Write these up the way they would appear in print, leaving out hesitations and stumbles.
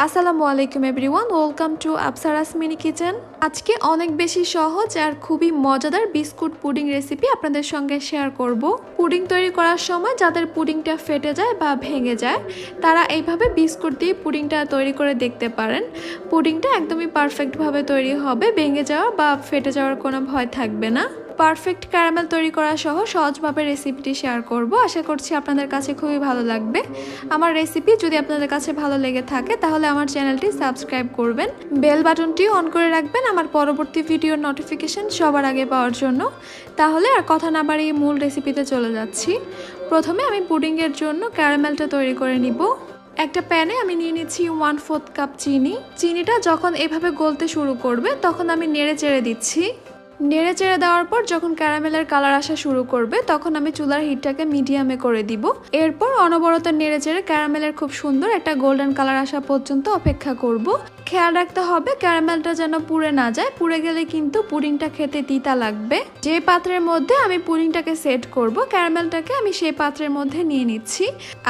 আসসালামু আলাইকুম everyone, welcome to Afsara's mini kitchen. আজকে অনেক বেশি সহজ আর খুবই মজাদার বিস্কুট পুডিং রেসিপি আপনাদের সঙ্গে শেয়ার করব। পুডিং তৈরি করার সময় যাদের পুডিংটা ফেটে যায় বা ভেঙে যায়, তারা এইভাবে বিস্কুট দিয়ে পুডিংটা তৈরি করে দেখতে পারেন। পুডিংটা একদমই পারফেক্টভাবে তৈরি হবে, ভেঙে যাওয়া বা ফেটে যাওয়ার কোনো ভয় থাকবে না। পারফেক্ট ক্যারামেল তৈরি করা সহ সহজভাবে রেসিপিটি শেয়ার করব। আশা করছি আপনাদের কাছে খুবই ভালো লাগবে। আমার রেসিপি যদি আপনাদের কাছে ভালো লেগে থাকে তাহলে আমার চ্যানেলটি সাবস্ক্রাইব করবেন, বেল বাটনটিও অন করে রাখবেন আমার পরবর্তী ভিডিওর নোটিফিকেশন সবার আগে পাওয়ার জন্য। তাহলে আর কথা না বাড়িয়ে মূল রেসিপিতে চলে যাচ্ছি। প্রথমে আমি পুডিংয়ের জন্য ক্যারামেলটা তৈরি করে নিব। একটা প্যানে আমি নিয়ে নিচ্ছি 1/4 কাপ চিনি। চিনিটা যখন এভাবে গলতে শুরু করবে তখন আমি নেড়ে চেড়ে দিচ্ছি। নেড়ে চেড়ে দেওয়ার পর যখন ক্যারামেলের কালার আসা শুরু করবে তখন আমি চুলার হিটটাকে মিডিয়ামে করে দিব। এরপর অনবরত নেড়ে চেড়ে ক্যারামেলের খুব সুন্দর একটা গোল্ডেন কালার আসা পর্যন্ত অপেক্ষা করব। খেয়াল রাখতে হবে ক্যারামেলটা যেন পুড়ে না যায়, পুড়ে গেলে কিন্তু পুডিংটা খেতে তিতা লাগবে। যে পাত্রের মধ্যে আমি পুডিংটাকে সেট করব, ক্যারামেলটাকে আমি সেই পাত্রের মধ্যে নিয়ে নিচ্ছি।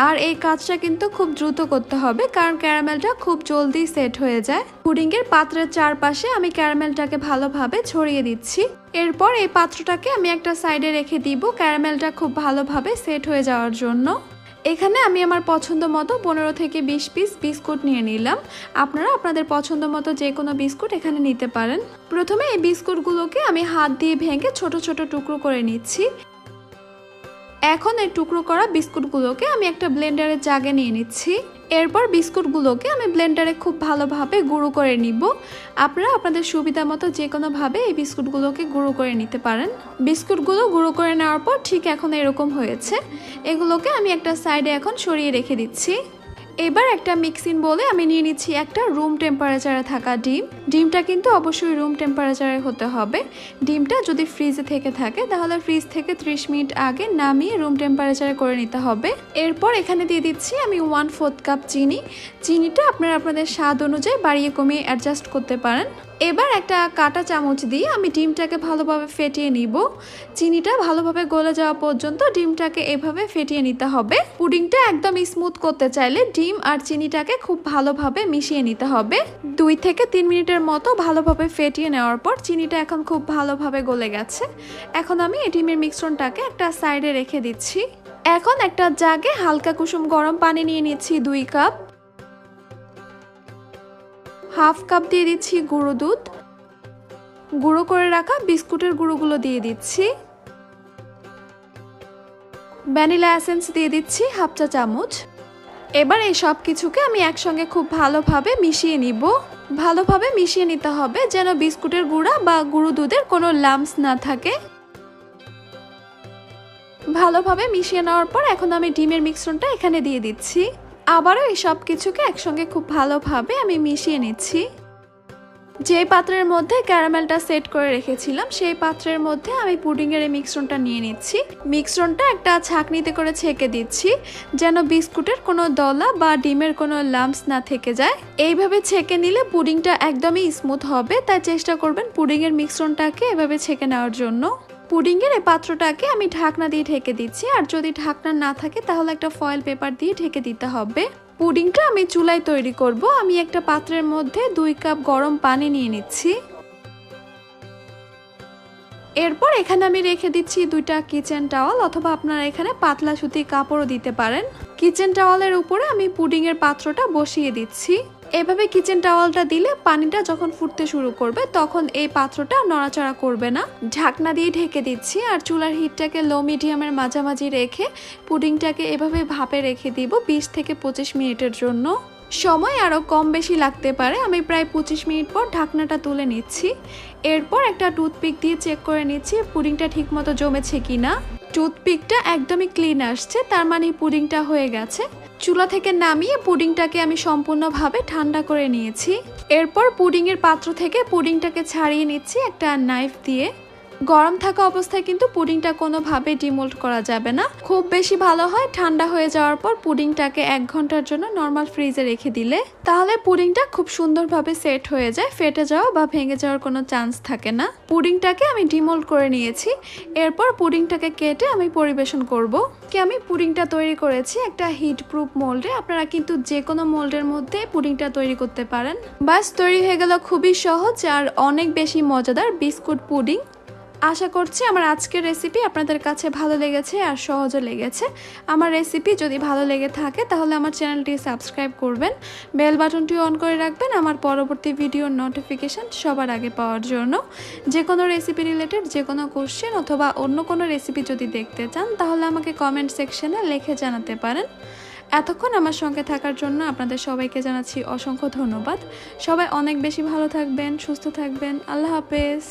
আর এই কাজটা কিন্তু খুব দ্রুত করতে হবে, কারণ ক্যারামেলটা খুব জলদি সেট হয়ে যায়। পুডিংয়ের পাত্রের চারপাশে আমি ক্যারামেলটাকে ভালোভাবে ছড়িয়ে দিচ্ছি। এরপর এই পাত্রটাকে আমি একটা সাইডে রেখে দিব ক্যারামেলটা খুব ভালোভাবে সেট হয়ে যাওয়ার জন্য। এখানে আমি আমার পছন্দ মতো 15 থেকে 20 পিস বিস্কুট নিয়ে নিলাম। আপনারা আপনাদের পছন্দ মতো যে কোনো বিস্কুট এখানে নিতে পারেন। প্রথমে এই বিস্কুটগুলোকে আমি হাত দিয়ে ভেঙে ছোট ছোট টুকরো করে নিচ্ছি। এখন এই টুকরো করা বিস্কুটগুলোকে আমি একটা ব্লেন্ডারের জাগে নিয়ে নিচ্ছি। এরপর বিস্কুটগুলোকে আমি ব্লেন্ডারে খুব ভালোভাবে গুঁড়ো করে নিব। আপনারা আপনাদের সুবিধা মতো যে কোনোভাবে এই বিস্কুটগুলোকে গুঁড়ো করে নিতে পারেন। বিস্কুটগুলো গুঁড়ো করে নেওয়ার পর ঠিক এখন এরকম হয়েছে। এগুলোকে আমি একটা সাইডে এখন সরিয়ে রেখে দিচ্ছি। এবার একটা মিক্সিং বোলে আমি নিয়ে নিচ্ছি একটা রুম টেম্পারেচারে থাকা ডিম। ডিমটা কিন্তু অবশ্যই রুম টেম্পারেচারে হতে হবে। ডিমটা যদি ফ্রিজে থেকে থাকে তাহলে ফ্রিজ থেকে 30 মিনিট আগে নামিয়ে রুম টেম্পারেচারে করে নিতে হবে। এরপর এখানে দিয়ে দিচ্ছি আমি 1/4 কাপ চিনি। চিনিটা আপনারা আপনাদের স্বাদ অনুযায়ী বাড়িয়ে কমিয়ে অ্যাডজাস্ট করতে পারেন। এবার একটা কাঁটা চামচ দিয়ে আমি ডিমটাকে ভালোভাবে ফেটিয়ে নিব। চিনিটা ভালোভাবে গলে যাওয়া পর্যন্ত ডিমটাকে এভাবে ফেটিয়ে নিতে হবে। পুডিংটা একদম স্মুথ করতে চাইলে ডিম আর চিনিটাকে খুব ভালোভাবে মিশিয়ে নিতে হবে। 2 থেকে 3 মিনিটের মতো ভালোভাবে ফেটিয়ে নেওয়ার পর চিনিটা এখন খুব ভালোভাবে গলে গেছে। এখন আমি এই ডিমের মিশ্রণটাকে একটা সাইডে রেখে দিচ্ছি। এখন একটা জাগে হালকা কুসুম গরম পানি নিয়ে নিচ্ছি 2 কাপ। হাফ কাপ দিয়ে দিচ্ছি গুঁড়ো দুধ। গুঁড়ো করে রাখা বিস্কুটের গুঁড়োগুলো দিয়ে দিচ্ছি। ভ্যানিলা এসেন্স দিয়ে দিচ্ছি হাফ চা চামচ। এবার এই সব কিছুকে আমি একসঙ্গে খুব ভালোভাবে মিশিয়ে নিব। ভালোভাবে মিশিয়ে নিতে হবে যেন বিস্কুটের গুঁড়া বা গুঁড়ো দুধের কোনো লাম্পস না থাকে। ভালোভাবে মিশিয়ে নেওয়ার পর এখন আমি ডিমের মিশ্রণটা এখানে দিয়ে দিচ্ছি। আবারও এই সব কিছুকে একসঙ্গে খুব ভালোভাবে আমি মিশিয়ে নিচ্ছি। যে পাত্রের মধ্যে ক্যারামেলটা সেট করে রেখেছিলাম সেই পাত্রের মধ্যে আমি পুডিংয়ের এই মিশ্রণটা নিয়ে নিচ্ছি। মিশ্রণটা একটা ছাঁকনিতে করে ছেঁকে দিচ্ছি যেন বিস্কুটের কোনো দলা বা ডিমের কোনো লাম্পস না থেকে যায়। এইভাবে ছেঁকে নিলে পুডিংটা একদমই স্মুথ হবে, তাই চেষ্টা করবেন পুডিংয়ের মিশ্রণটাকে এভাবে ছেঁকে নেওয়ার জন্য। পুডিংয়ের এই পাত্রটাকে আমি ঢাকনা দিয়ে ঢেকে দিচ্ছি, আর যদি ঢাকনা না থাকে তাহলে একটা ফয়েল পেপার দিয়ে ঢেকে দিতে হবে। পুডিংটা আমি চুলায় তৈরি করব। আমি একটা পাত্রের মধ্যে 2 কাপ গরম পানি নিয়ে নিচ্ছি। এরপর এখানে আমি রেখে দিচ্ছি 2টা কিচেন টাওয়াল, অথবা আপনারা এখানে পাতলা সুতির কাপড়ও দিতে পারেন। কিচেন টাওয়ালের উপরে আমি পুডিংয়ের পাত্রটা বসিয়ে দিচ্ছি। এভাবে কিচেন টাওয়ালটা দিলে পানিটা যখন ফুটতে শুরু করবে তখন এই পাত্রটা নড়াচড়া করবে না। ঢাকনা দিয়ে ঢেকে দিচ্ছি আর চুলার হিটটাকে লো মিডিয়ামের মাঝামাঝি রেখে পুডিংটাকে এভাবে ভাপে রেখে দিব 20 থেকে 25 মিনিটের জন্য। সময় আরও কম বেশি লাগতে পারে। আমি প্রায় 25 মিনিট পর ঢাকনাটা তুলে নিচ্ছি। এরপর একটা টুথপিক দিয়ে চেক করে নিচ্ছি পুডিংটা ঠিকমতো জমেছে কিনা। টুথপিকটা একদমই ক্লিন আসছে, তার মানে পুডিংটা হয়ে গেছে। চুলা থেকে নামিয়ে পুডিংটাকে আমি সম্পূর্ণভাবে ঠান্ডা করে নিয়েছি। এরপর পুডিংয়ের পাত্র থেকে পুডিংটাকে ছাড়িয়ে নিচ্ছি একটা নাইফ দিয়ে। গরম থাকা অবস্থায় কিন্তু পুডিংটা কোনোভাবে ডিমোল্ড করা যাবে না। খুব বেশি ভালো হয় ঠান্ডা হয়ে যাওয়ার পর পুডিংটাকে 1 ঘন্টার জন্য নর্মাল ফ্রিজে রেখে দিলে, তাহলে পুডিংটা খুব সুন্দরভাবে সেট হয়ে যায়, ফেটে যাওয়া বা ভেঙে যাওয়ার কোনো চান্স থাকে না। পুডিংটাকে আমি ডিমোল্ড করে নিয়েছি, এরপর পুডিংটাকে কেটে আমি পরিবেশন করব। আমি পুডিংটা তৈরি করেছি একটা হিট প্রুফ মোল্ডে, আপনারা কিন্তু যে কোনো মোল্ডের মধ্যে পুডিংটা তৈরি করতে পারেন। বাস তৈরি হয়ে গেল খুবই সহজ আর অনেক বেশি মজাদার বিস্কুট পুডিং। আশা করছি আমার আজকের রেসিপি আপনাদের কাছে ভালো লেগেছে আর সহজও লেগেছে। আমার রেসিপি যদি ভালো লেগে থাকে তাহলে আমার চ্যানেলটি সাবস্ক্রাইব করবেন, বেল বাটনটি অন করে রাখবেন আমার পরবর্তী ভিডিওর নোটিফিকেশান সবার আগে পাওয়ার জন্য। যে কোনো রেসিপি রিলেটেড যে কোনো কোশ্চেন অথবা অন্য কোনো রেসিপি যদি দেখতে চান তাহলে আমাকে কমেন্ট সেকশনে লিখে জানাতে পারেন। এতক্ষণ আমার সঙ্গে থাকার জন্য আপনাদের সবাইকে জানাচ্ছি অসংখ্য ধন্যবাদ। সবাই অনেক বেশি ভালো থাকবেন, সুস্থ থাকবেন। আল্লাহ হাফেজ।